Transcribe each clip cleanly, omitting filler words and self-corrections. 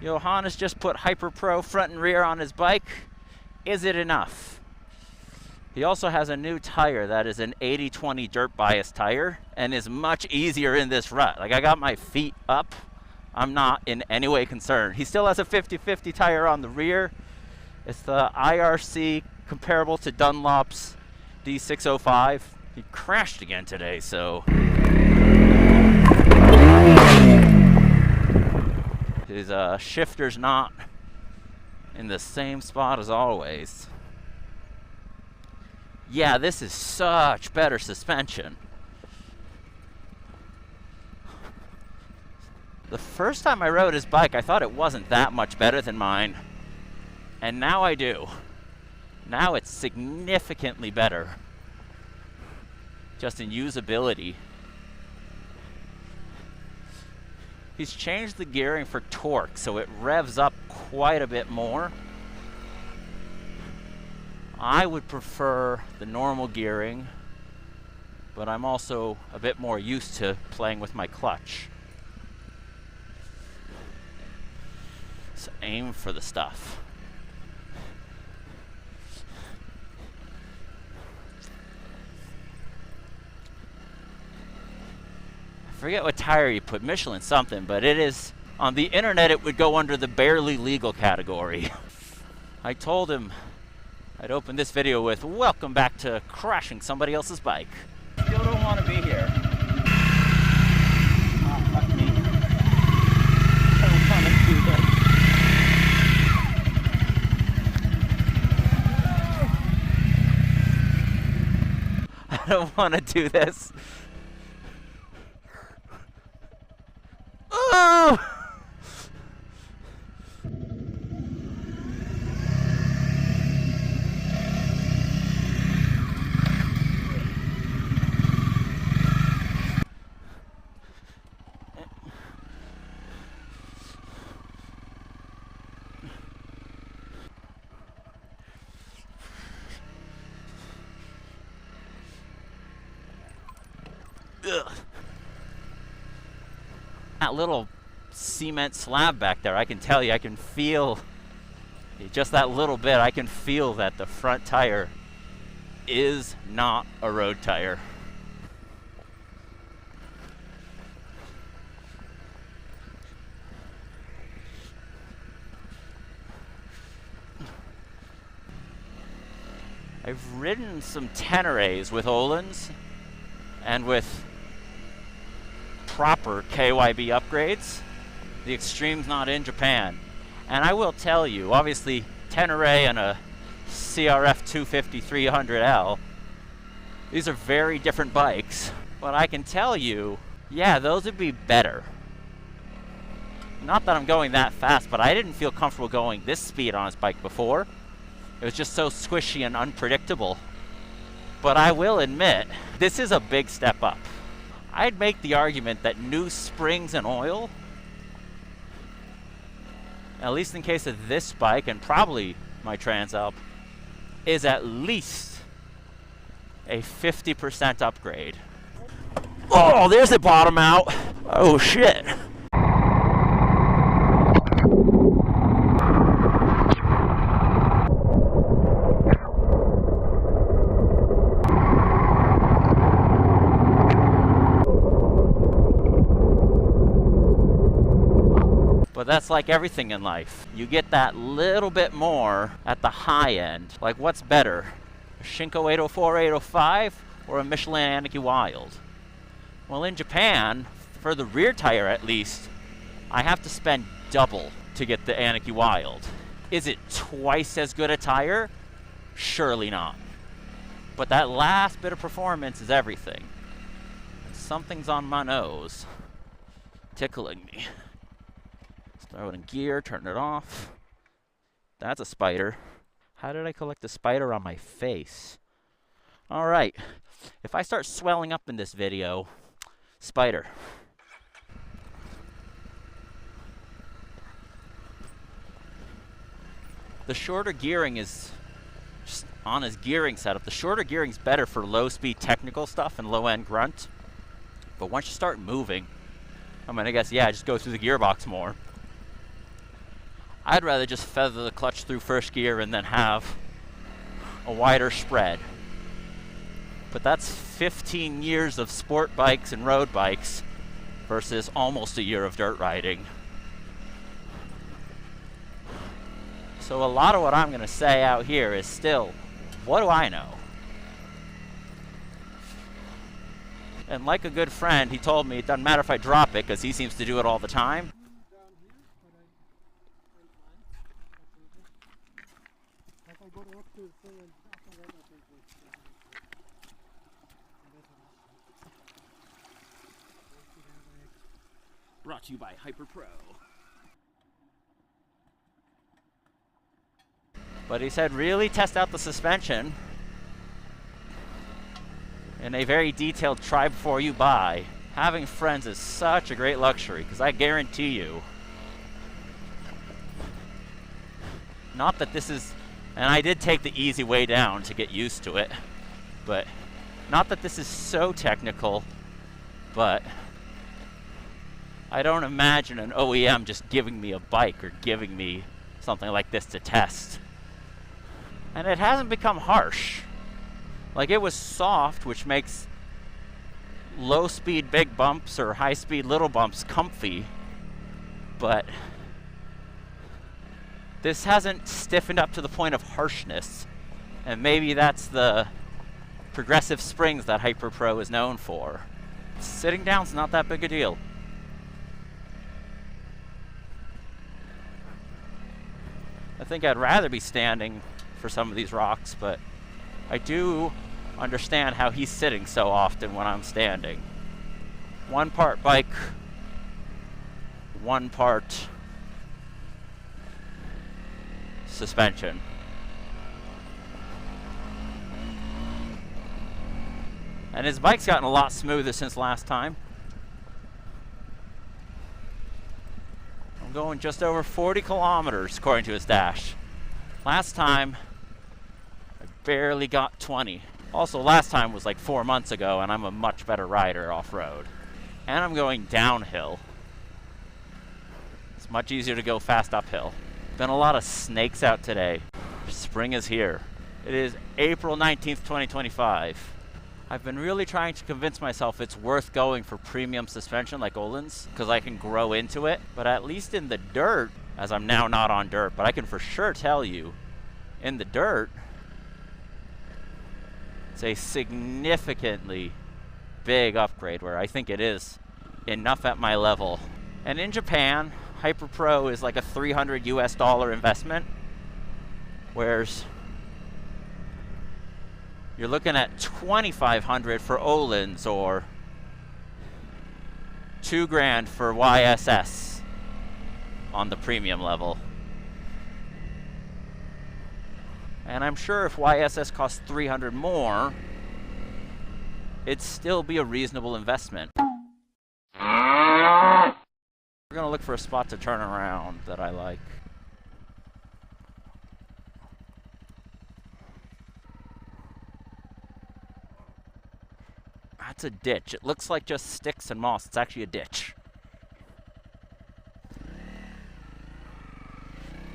Johannes just put Hyper Pro front and rear on his bike. Is it enough? He also has a new tire that is an 80/20 dirt bias tire and is much easier in this rut. Like, I got my feet up. I'm not in any way concerned. He still has a 50/50 tire on the rear. It's the IRC comparable to Dunlop's D605. He crashed again today, so his shifter's not in the same spot as always. Yeah, this is such better suspension. The first time I rode his bike, I thought it wasn't that much better than mine. And now I do. Now it's significantly better. Just in usability. He's changed the gearing for torque, so it revs up quite a bit more. I would prefer the normal gearing, but I'm also a bit more used to playing with my clutch. So aim for the stuff. I forget what tire you put, Michelin something, but it is, on the internet it would go under the barely legal category. I told him I'd open this video with, welcome back to crashing somebody else's bike. Still don't want to be here. Oh, fuck me. I don't want to do this. I don't want to do this. Oh! Ugh. That little cement slab back there, I can tell you, I can feel, just that little bit, I can feel that the front tire is not a road tire. I've ridden some Teneres with Öhlins and with proper KYB upgrades. The Extreme's not in Japan. And I will tell you, obviously Tenere and a CRF 250-300L, these are very different bikes, but I can tell you, yeah, those would be better. Not that I'm going that fast, but I didn't feel comfortable going this speed on this bike before. It was just so squishy and unpredictable. But I will admit, this is a big step up. I'd make the argument that new springs and oil, at least in case of this bike and probably my Transalp, is at least a 50% upgrade. Oh, there's the bottom out. Oh shit. But that's like everything in life. You get that little bit more at the high end. Like, what's better? A Shinko 804, 805 or a Michelin Anarchy Wild? Well, in Japan, for the rear tire at least, I have to spend double to get the Anarchy Wild. Is it twice as good a tire? Surely not. But that last bit of performance is everything. Something's on my nose, tickling me. Throw it in gear, turn it off. That's a spider. How did I collect a spider on my face? Alright, if I start swelling up in this video, spider. The shorter gearing is just on his gearing setup. The shorter gearing is better for low speed technical stuff and low end grunt. But once you start moving, I mean, I guess, yeah, just go through the gearbox more. I'd rather just feather the clutch through first gear and then have a wider spread. But that's 15 years of sport bikes and road bikes versus almost a year of dirt riding. So a lot of what I'm going to say out here is still, what do I know? And like a good friend, he told me it doesn't matter if I drop it because he seems to do it all the time. Brought to you by HyperPro. But he said really test out the suspension in a very detailed try before you buy. Having friends is such a great luxury because I guarantee you, not that this is, and I did take the easy way down to get used to it, but not that this is so technical, but I don't imagine an OEM just giving me a bike or giving me something like this to test. And it hasn't become harsh. Like, it was soft, which makes low speed big bumps or high speed little bumps comfy, but this hasn't stiffened up to the point of harshness. And maybe that's the progressive springs that HyperPro is known for. Sitting down's not that big a deal. I think I'd rather be standing for some of these rocks, but I do understand how he's sitting so often when I'm standing. 1 part bike, 1 part suspension. And his bike's gotten a lot smoother since last time. I'm going just over 40 kilometers according to his dash. Last time, I barely got 20. Also, last time was like 4 months ago, and I'm a much better rider off-road. And I'm going downhill. It's much easier to go fast uphill. Been a lot of snakes out today. Spring is here. It is April 19th, 2025. I've been really trying to convince myself it's worth going for premium suspension like Öhlins, because I can grow into it. But at least in the dirt, as I'm now not on dirt, but I can for sure tell you, in the dirt, it's a significantly big upgrade where I think it is enough at my level. And in Japan, HyperPro is like a $300 US investment, whereas you're looking at $2,500 for Öhlins or $2,000 for YSS on the premium level. And I'm sure if YSS costs $300 more, it'd still be a reasonable investment. We're gonna look for a spot to turn around that I like. That's a ditch. It looks like just sticks and moss. It's actually a ditch.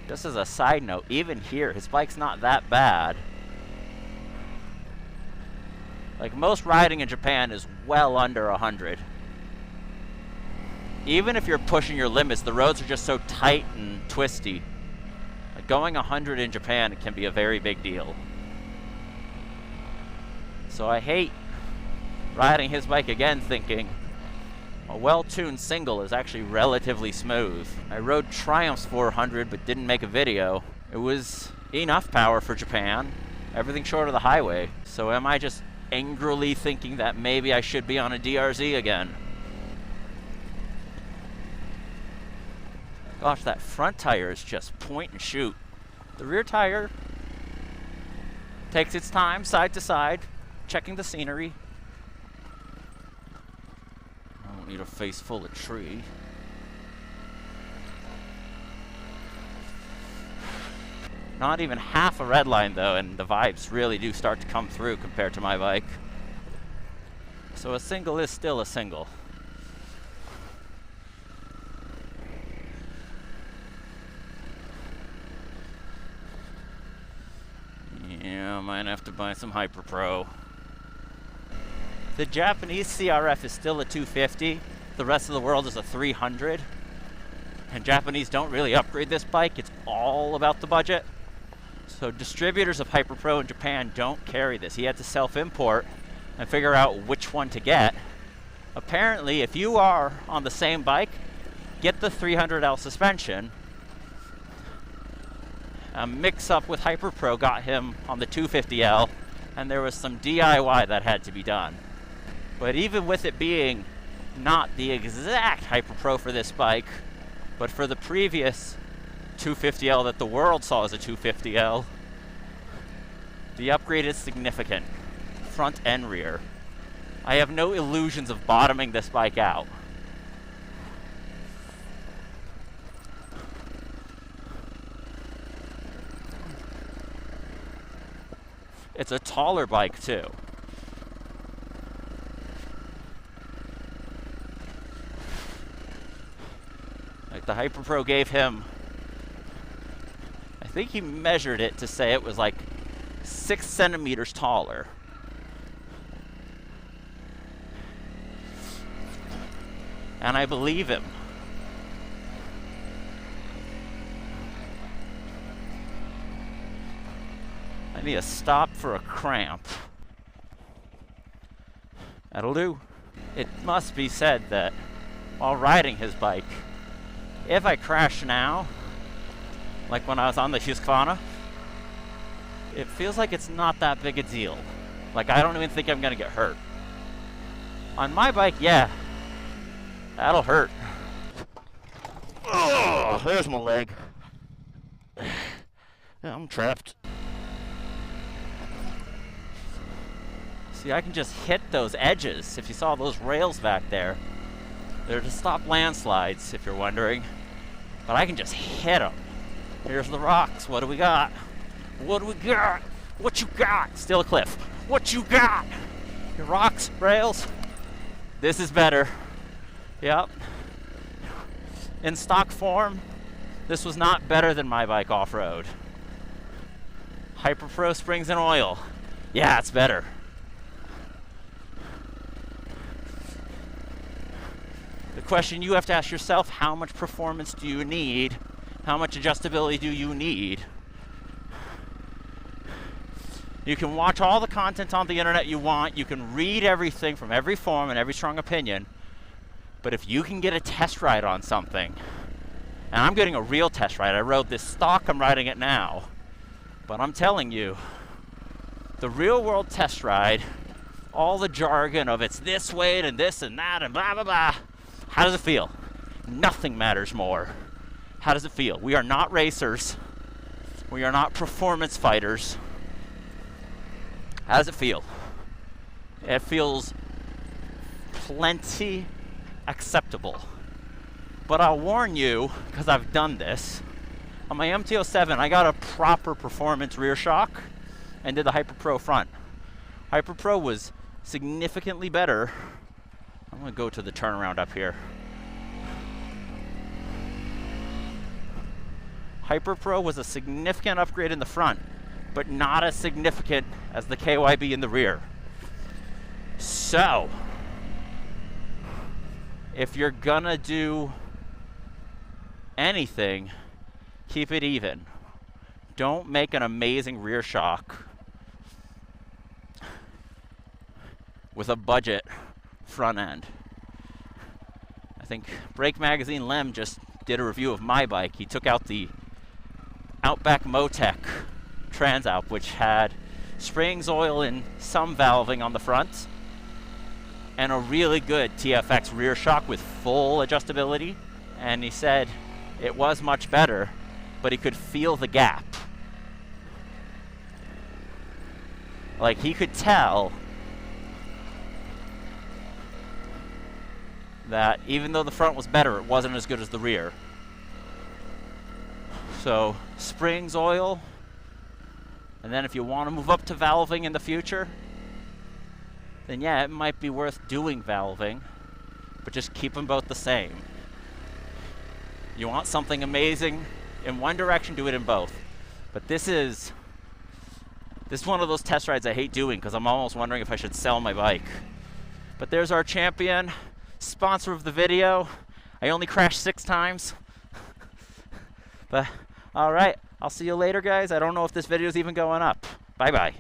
Just as a side note, even here, his bike's not that bad. Like, most riding in Japan is well under 100. Even if you're pushing your limits, the roads are just so tight and twisty. Like, going 100 in Japan can be a very big deal. So I hate riding his bike again thinking a well-tuned single is actually relatively smooth. I rode Triumph's 400 but didn't make a video. It was enough power for Japan, everything short of the highway. So am I just angrily thinking that maybe I should be on a DRZ again? Gosh, that front tire is just point and shoot. The rear tire takes its time side to side, checking the scenery. I don't need a face full of tree. Not even half a red line though, and the vibes really do start to come through compared to my bike. So a single is still a single. might have to buy some HyperPro. The Japanese CRF is still a 250. The rest of the world is a 300. And Japanese don't really upgrade this bike. It's all about the budget. So distributors of HyperPro in Japan don't carry this. He had to self-import and figure out which one to get. Apparently, if you are on the same bike, get the 300L suspension. A mix-up with HyperPro got him on the 250L, and there was some DIY that had to be done. But even with it being not the exact HyperPro for this bike, but for the previous 250L that the world saw as a 250L, the upgrade is significant, front and rear. I have no illusions of bottoming this bike out. It's a taller bike too. Like the HyperPro gave him, I think he measured it to say it was like 6 centimeters taller. And I believe him. I need to stop for a cramp. That'll do. It must be said that while riding his bike, if I crash now, like when I was on the Husqvarna, it feels like it's not that big a deal. Like I don't even think I'm gonna get hurt. On my bike, yeah, that'll hurt. Oh, there's my leg. I'm trapped. See, I can just hit those edges. If you saw those rails back there, they're to stop landslides, if you're wondering. But I can just hit them. Here's the rocks. What do we got? What do we got? What you got? Still a cliff. What you got? Your rocks, rails. This is better. Yep. In stock form, this was not better than my bike off-road. HyperPro springs and oil. Yeah, it's better. The question you have to ask yourself, how much performance do you need? How much adjustability do you need? You can watch all the content on the internet you want. You can read everything from every forum and every strong opinion. But if you can get a test ride on something, and I'm getting a real test ride. I rode this stock, I'm riding it now. But I'm telling you, the real world test ride, all the jargon of it's this weight and this and that and blah, blah, blah. How does it feel? Nothing matters more. How does it feel? We are not racers. We are not performance fighters. How does it feel? It feels plenty acceptable. But I'll warn you, because I've done this, on my MT-07 I got a proper performance rear shock and did the HyperPro front. HyperPro was significantly better. I'm going to go to the turnaround up here. HyperPro was a significant upgrade in the front, but not as significant as the KYB in the rear. So, if you're gonna do anything, keep it even. Don't make an amazing rear shock with a budget front end. I think Brake Magazine Lem just did a review of my bike. He took out the Outback Motec Transalp, which had springs, oil, and some valving on the front, and a really good TFX rear shock with full adjustability. And he said it was much better, but he could feel the gap. Like he could tell that even though the front was better, it wasn't as good as the rear. So springs, oil, and then if you want to move up to valving in the future, then yeah, it might be worth doing valving, but just keep them both the same. You want something amazing in one direction, do it in both. But this is This is one of those test rides I hate doing because I'm almost wondering if I should sell my bike. But there's our champion, sponsor of the video. I only crashed 6 times. But, all right, I'll see you later, guys. I don't know if this video is even going up. Bye-bye.